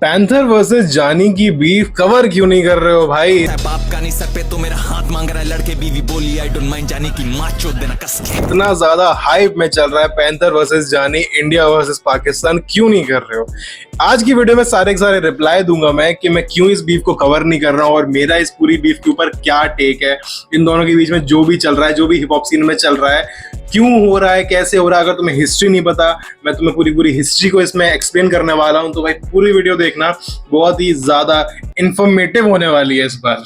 Panther versus जानी की beef cover क्यों नहीं कर रहे हो भाई? बाप का नहीं सर पे तो मेरा हाथ मांग रहा है, लड़के बीवी बोली आई डोंट माइंड जानी की मां चोद देना कस के। इतना ज्यादा हाइप में चल रहा है पैंथर वर्सेस जानी, इंडिया वर्सेस पाकिस्तान, क्यों नहीं कर रहे हो? आज की वीडियो में सारे के सारे रिप्लाई दूंगा मैं कि मैं क्यों इस बीफ को कवर नहीं कर रहा हूँ और मेरा इस पूरी बीफ के ऊपर क्या टेक है, इन दोनों के बीच में जो भी चल रहा है, जो भी हिप हॉप सीन में चल रहा है, क्यों हो रहा है, कैसे हो रहा है। अगर तुम्हें हिस्ट्री नहीं पता, मैं तुम्हें पूरी हिस्ट्री को इसमें एक्सप्लेन करने वाला हूं, तो भाई पूरी वीडियो देखना, बहुत ही ज्यादा इंफॉर्मेटिव होने वाली है इस बार।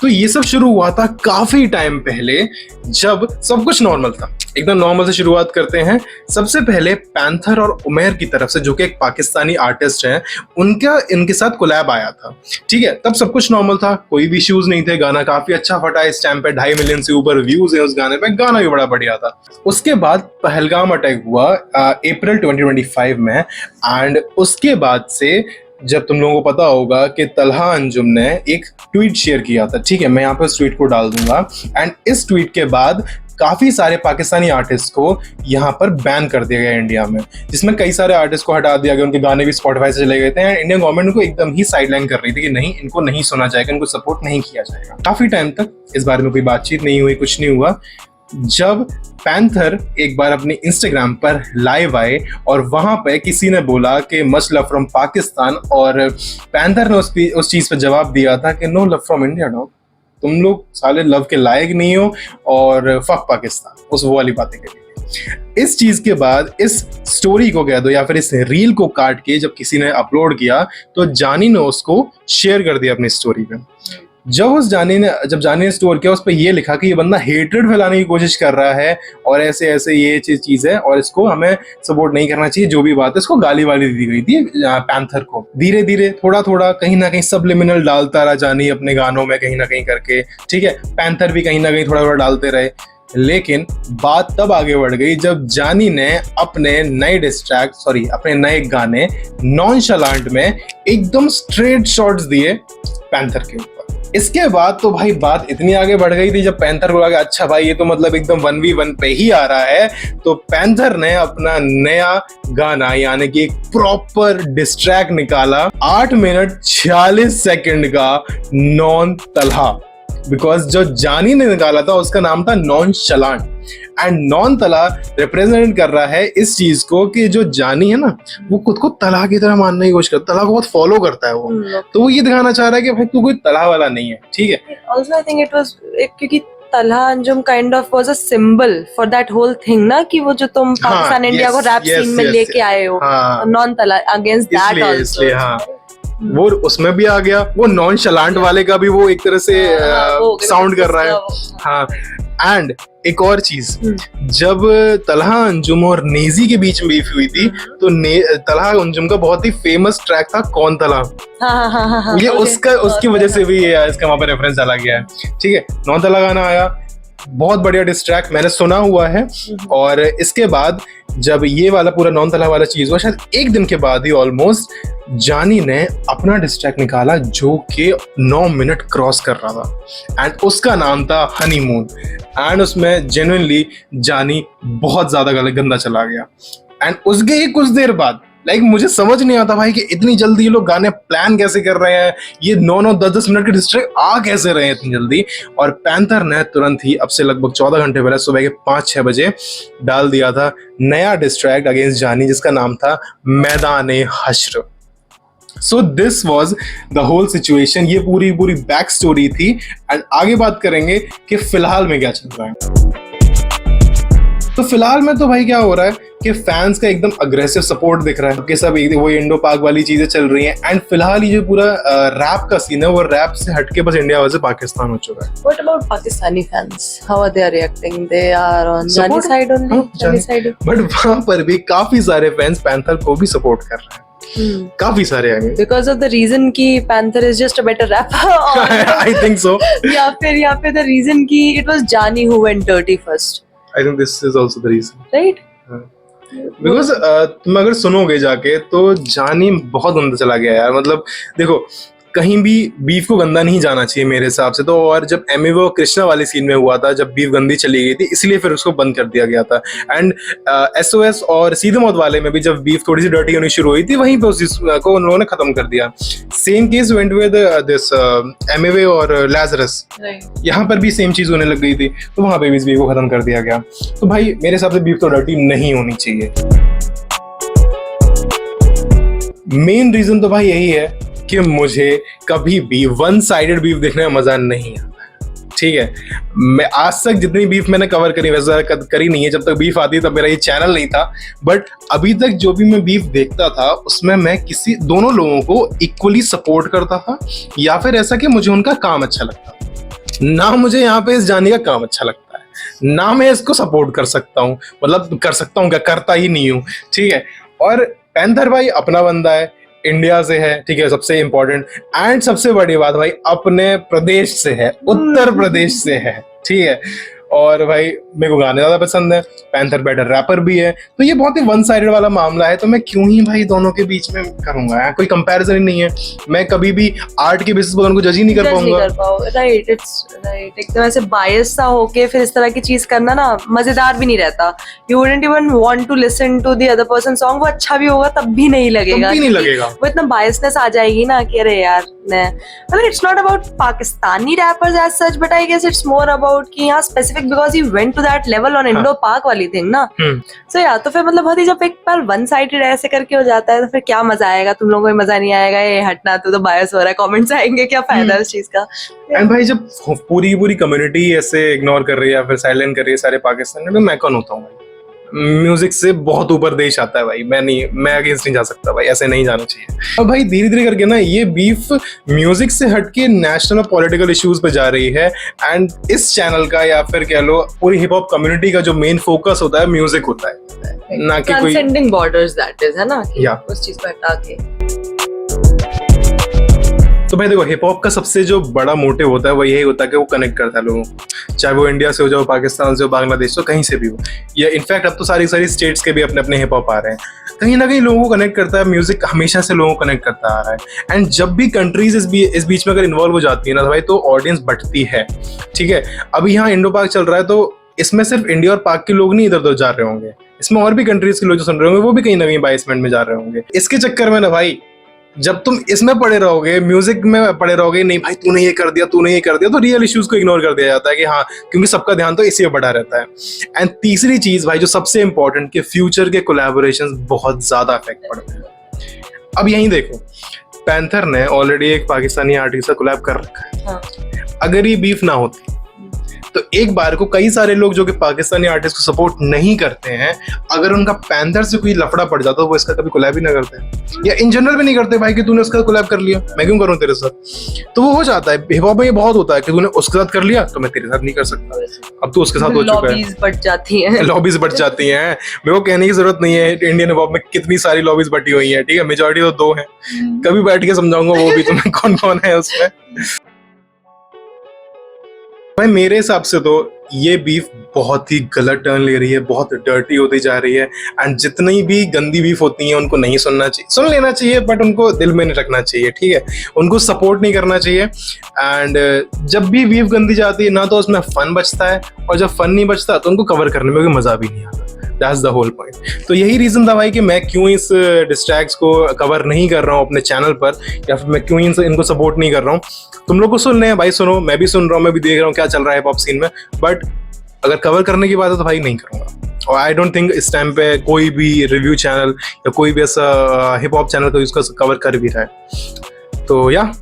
तो ये सब शुरू हुआ था काफी टाइम पहले, जब सब कुछ नॉर्मल था, एकदम नॉर्मल से शुरुआत करते हैं। सबसे पहले पैंथर और उमेर की तरफ से, जो कि एक पाकिस्तानी आर्टिस्ट हैं, उनका इनके साथ कोलैब आया था। ठीक है, तब सब कुछ नॉर्मल था, कोई भी इश्यूज नहीं थे, गाना काफी अच्छा फटा, इस टाइम पे 2.5 मिलियन से ऊपर व्यूज है उस गाने पे, गाना भी बड़ा बढ़िया था। उसके बाद पहलगाम अटैक हुआ अप्रैल 2025 में, एंड उसके बाद से जब तुम लोगों को पता होगा कि तलहा अंजुम ने एक ट्वीट शेयर किया था। ठीक है, मैं यहाँ पे उस ट्वीट को डाल दूंगा, एंड इस ट्वीट के बाद काफी सारे पाकिस्तानी आर्टिस्ट को यहाँ पर बैन कर दिया गया इंडिया में, जिसमें कई सारे आर्टिस्ट को हटा दिया गया, उनके गाने भी स्पॉटिफाई से चले गए थे। इंडियन गवर्नमेंट उनको एकदम ही साइडलाइन कर रही थी कि नहीं, इनको नहीं सुना जाएगा, इनको सपोर्ट नहीं किया जाएगा। काफी टाइम तक इस बारे में कोई बातचीत नहीं हुई, कुछ नहीं हुआ। जब पैंथर एक बार अपने इंस्टाग्राम पर लाइव आए और वहां पे किसी ने बोला कि मच लव फ्रॉम पाकिस्तान, और पैंथर ने उस चीज पे जवाब दिया था कि no love from India dog, तुम लोग साले लव के लायक नहीं हो और फक पाकिस्तान, उस वो वाली बातें करी। इस चीज के बाद इस स्टोरी को कह दो या फिर इस रील को काट के जब किसी ने अपलोड किया, तो जानी ने उसको शेयर कर दिया अपनी स्टोरी पे। जब जानी ने स्टोर किया, उस पर ये लिखा कि ये बंदा हेट्रेड फैलाने की कोशिश कर रहा है और ऐसे ऐसे ये चीज है और इसको हमें सपोर्ट नहीं करना चाहिए, जो भी बात है। इसको गाली वाली दी गई थी पैंथर को। धीरे धीरे थोड़ा थोड़ा कहीं ना कहीं सबलिमिनल डालता रहा जानी अपने गानों में, कहीं ना कहीं करके। ठीक है, पैंथर भी कहीं ना कहीं थोड़ा थोड़ा डालते रहे, लेकिन बात तब आगे बढ़ गई जब जानी ने अपने नए गाने नॉनशलांट में एकदम स्ट्रेट शॉट्स दिए पैंथर के ऊपर। इसके बाद तो भाई बात इतनी आगे बढ़ गई थी, जब पैंथर को लगा अच्छा भाई ये तो मतलब एकदम 1v1 पे ही आ रहा है, तो पैंथर ने अपना नया गाना यानी कि एक प्रॉपर डिस्ट्रैक्ट निकाला, 8 मिनट 46 सेकंड का नॉन तलहा। बिकॉज जो जानी ने निकाला था उसका नाम था नॉनशलांट, एंड नॉन तला रिप्रेजेंट कर रहा है इस चीज को कि जो जानी है ना, वो खुद को तला की तरह मानने की कोशिश करता है, तला को बहुत फॉलो करता है वो। तो वो ये दिखाना चाह रहा है कि भाई तू कोई तला वाला नहीं है। ठीक है, also I think it was क्योंकि Talha Anjum kind of was a symbol for that whole thing ना, कि वो जो तुम पाकिस्तान इंडिया को रैप सीन में लेके आए हो, नॉन तला अगेंस्ट दैट आल्सो। हाँ, वो उसमें भी आ गया, वो नॉन शलांट वाले का भी वो एक तरह से साउंड कर रहा है। हाँ, एंड एक और चीज, जब तलहा अंजुम और नेजी के बीच में बीफ हुई थी, तो तलहा अंजुम का बहुत ही फेमस ट्रैक था कौन तला। ये उसकी वजह से भी इसका वहां पर रेफरेंस डाला गया है। ठीक है, नॉन तला गाना आया, बहुत बढ़िया डिस्ट्रैक्ट, मैंने सुना हुआ है। और इसके बाद जब ये वाला पूरा नॉन तला वाला चीज हुआ, शायद एक दिन के बाद ही ऑलमोस्ट, जानी ने अपना डिस्ट्रैक्ट निकाला जो कि 9 मिनट क्रॉस कर रहा था, एंड उसका नाम था हनीमून। एंड उसमें जेन्युइनली जानी बहुत ज्यादा गंदा चला गया। एंड उसके ही कुछ देर बाद मुझे समझ नहीं आता भाई कि इतनी जल्दी ये लोग गाने प्लान कैसे कर रहे हैं, ये 9-9, 10-10 मिनट के डिस्ट्रैक्ट आ कैसे रहे हैं इतनी जल्दी। और पैंथर ने तुरंत ही अब से लगभग 14 घंटे पहले सुबह के 5-6 बजे डाल दिया था नया डिस्ट्रैक्ट अगेंस्ट जानी, जिसका नाम था मैदाने हश्र। So this was the whole situation, ये पूरी बैक स्टोरी थी। एंड आगे बात करेंगे कि फिलहाल में क्या चल रहा है। तो फिलहाल में तो भाई क्या हो रहा है कि फैंस का एकदम अग्रेसिव सपोर्ट दिख रहा है कि सब वो इंडो पाक वाली चीजें चल रही हैं। एंड फिलहाल ये जो पूरा रैप का सीन है, वो रैप से हटके बस इंडिया वजह पाकिस्तान हो चुका है। What about Pakistani fans? How are they reacting? They are on Jani side only. Jani side. But वहां पर भी काफी सारे फैंस पैंथर को भी सपोर्ट कर रहे हैं। काफी सारे आगे because of the reason कि Panther is just a better rapper. I think so. या फिर the reason कि it was Jani who went dirty first. I think this is also the reason. Right? Because तुम अगर सुनोगे जाके तो जानी बहुत गंदा चला गया यार। मतलब देखो, कहीं भी बीफ को गंदा नहीं जाना चाहिए मेरे हिसाब से तो। और जब एमिवो और कृष्णा वाली सीन में हुआ था, जब बीफ गंदी चली गई थी, इसलिए फिर उसको बंद कर दिया गया था। एंड SOS और सीधे मौत वाले में भी जब बीफ थोड़ी सी डर्टी होनी शुरू हुई थी, वहीं पे उस चीज को उन लोगों ने खत्म कर दिया। Same case went with this Emiway और लैजरस, यहाँ पर भी सेम चीज होने लग गई थी, तो वहां पे भी इस बीफ को खत्म कर दिया गया। तो भाई मेरे हिसाब से बीफ तो डर्टी नहीं होनी चाहिए। मेन रीजन तो भाई यही है कि मुझे कभी भी वन साइडेड बीफ देखने में मजा नहीं आता। ठीक है, मैं आज तक जितनी बीफ मैंने कवर करी वैसे करी नहीं है। जब तक बीफ आती तब मेरा ये चैनल नहीं था, बट अभी तक जो भी मैं बीफ देखता था उसमें मैं दोनों लोगों को इक्वली सपोर्ट करता था, या फिर ऐसा कि मुझे उनका काम अच्छा लगता था। ना मुझे यहाँ पे इस जानी का काम अच्छा लगता है, ना मैं इसको सपोर्ट कर सकता हूँ, मतलब कर सकता हूँ क्या, करता ही नहीं हूँ। ठीक है, और पैंथर भाई अपना बंदा है, इंडिया से है, ठीक है, सबसे इंपॉर्टेंट, एंड सबसे बड़ी बात भाई अपने प्रदेश से है, उत्तर प्रदेश से है। ठीक है, और भाई मेरे को गाने ज्यादा पसंद है, पैंथर बेटर रैपर भी है, तो ये बहुत ही वन साइडेड वाला मामला है। तो मैं क्यों ही भाई दोनों के बीच में करूंगा, कोई कंपैरिजन ही नहीं है। मैं कभी भी आर्ट के बेसिस पर उनको जज ही नहीं कर पाऊंगा। Right, it's right. एकदम ऐसे बायस सा होके फिर इस तरह की चीज करना ना मजेदार भी नहीं रहता। You wouldn't even want to listen to the other person song, वो अच्छा भी होगा तब भी नहीं लगेगा, वो इतना बायसनेस आ जाएगी ना कि अरे यार मतलब it's not about Pakistani rappers as such, but I guess it's more about कि यहाँ specific because he went to that level on Indo Pak वाली थिंग ना। सो या तो फिर मतलब हद ही जब एक बार वन साइडेड ऐसे करके हो जाता है तो फिर क्या मजा आएगा, तुम लोगों को मजा नहीं आएगा, ये हटना तो बायस हो रहा है, कमेंट्स आएंगे, क्या फायदा उस चीज का। एंड भाई जब पूरी कम्युनिटी ऐसे इग्नोर कर रही है या फिर साइलेंट कर रही है सारे पाकिस्तान में, तो मैं कौन होता हूँ? म्यूजिक से बहुत ऊपर देश आता है भाई, मैं अगेंस्ट नहीं जा सकता भाई, ऐसे नहीं जाना चाहिए। और भाई धीरे धीरे करके ना ये बीफ म्यूजिक से हटके नेशनल और पॉलिटिकल इश्यूज पे जा रही है। एंड इस चैनल का या फिर कह लो पूरी हिप हॉप कम्युनिटी का जो मेन फोकस होता है म्यूजिक होता है, ना कि कोई ट्रांसेंडिंग बॉर्डर्स, दैट इज, है ना, या उस चीज को हटा के। तो भाई देखो, हिप हॉप का सबसे जो बड़ा मोटिव होता है वो यही होता है कि वो कनेक्ट करता है लोगों को, चाहे वो इंडिया से हो, चाहे पाकिस्तान से हो, बांग्लादेश से हो, कहीं से भी हो, या इनफैक्ट अब तो सारी स्टेट्स के भी अपने अपने हिप हॉप आ रहे हैं। कहीं ना कहीं लोगों को कनेक्ट करता है, म्यूजिक हमेशा से लोगों को कनेक्ट करता आ रहा है। एंड जब भी कंट्रीज इस बीच में अगर इन्वॉल्व हो जाती है ना भाई, तो ऑडियंस बढ़ती है। ठीक है, अभी यहाँ इंडो पाक चल रहा है, तो इसमें सिर्फ इंडिया और पाक के लोग नहीं इधर उधर जा रहे होंगे, इसमें और भी कंट्रीज के लोग जो सुन रहे होंगे वो भी कहीं ना कहीं बाइसमेंट में जा रहे होंगे। इसके चक्कर में ना भाई जब तुम इसमें पड़े रहोगे, म्यूजिक में पड़े रहोगे, नहीं भाई तूने ये कर दिया, तूने ये कर दिया, तो रियल इश्यूज को इग्नोर कर दिया जाता है कि हाँ, क्योंकि सबका ध्यान तो इसी में बढ़ा रहता है। एंड तीसरी चीज भाई जो सबसे इंपॉर्टेंट, कि फ्यूचर के कोलैबोरेशंस बहुत ज्यादा इफेक्ट पड़ते हैं। अब यहीं देखो, पैंथर ने ऑलरेडी एक पाकिस्तानी आर्टिस्ट से कोलैब कर रखा है। हाँ। अगर ये बीफ ना होती तो एक बार को कई सारे लोग जो कि पाकिस्तानी आर्टिस्ट को सपोर्ट नहीं करते हैं, अगर उनका पैंथर से कोई लफड़ा पड़ जाता तो वो इसका कभी कोलैब ही ना करते, या इन जनरल भी नहीं करते भाई कि तूने उसका कोलैब कर लिया, मैं क्यों करूं तेरे साथ। तो वो हो जाता है हिप हॉप में, ये बहुत होता है कि तूने उसके साथ कर लिया तो मैं तेरे साथ नहीं कर सकता, अब तो उसके साथ हो चुका है। लॉबीज बढ़ जाती हैं, लॉबीज बढ़ जाती हैं। मेरे को कहने की जरूरत नहीं है इंडियन हिप हॉप में कितनी सारी लॉबीज बटी हुई है। ठीक है, मेजॉरिटी तो 2 है, कभी बैठ के समझाऊंगा वो भी तुम्हें कौन कौन है उसमें। भाई मेरे हिसाब से तो ये बीफ बहुत ही गलत टर्न ले रही है, बहुत डर्टी होती जा रही है। एंड जितनी भी गंदी बीफ होती हैं उनको नहीं सुनना चाहिए, सुन लेना चाहिए बट उनको दिल में नहीं रखना चाहिए। ठीक है, उनको सपोर्ट नहीं करना चाहिए। एंड जब भी बीफ गंदी जाती है ना तो उसमें फन बचता है, और जब फन नहीं बचता तो उनको कवर करने में कोई मजा भी नहीं आता। That's the whole point. तो यही रीजन था भाई कि मैं क्यों इस डिस्ट्रैक्ट्स को कवर नहीं कर रहा हूँ अपने चैनल पर, या फिर मैं क्यों इनको सपोर्ट नहीं कर रहा हूँ। तुम लोग को सुन रहे हैं भाई, सुनो, मैं भी सुन रहा हूँ, मैं भी देख रहा हूँ क्या चल रहा है हिप हॉप सीन में, बट अगर कवर करने की बात है तो भाई नहीं करूँगा। और आई डोंट थिंक इस टाइम पे कोई भी रिव्यू चैनल या कोई भी ऐसा हिप हॉप चैनल को इसका कवर कर भी रहा है। तो या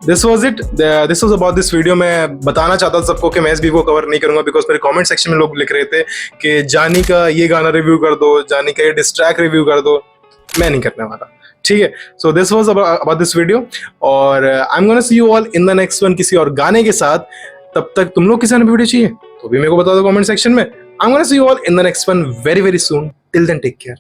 this was it, this was about this video. मैं बताना चाहता था सबको कि मैं इस वीडियो को कवर नहीं करूंगा, बिकॉज मेरे कमेंट सेक्शन में लोग लिख रहे थे कि जानी का ये गाना रिव्यू कर दो, जानी का ये डिस्ट्रैक रिव्यू कर दो। मैं नहीं करने वाला, ठीक है। So this was about this video, और I am gonna see you all in the next one किसी और गाने के साथ। तब तक तुम लोग किसी ने वीडियो चाहिए तो भी मेरे को बता दो कमेंट सेक्शन में। I am gonna see you all in the next one very very soon. Till then take care.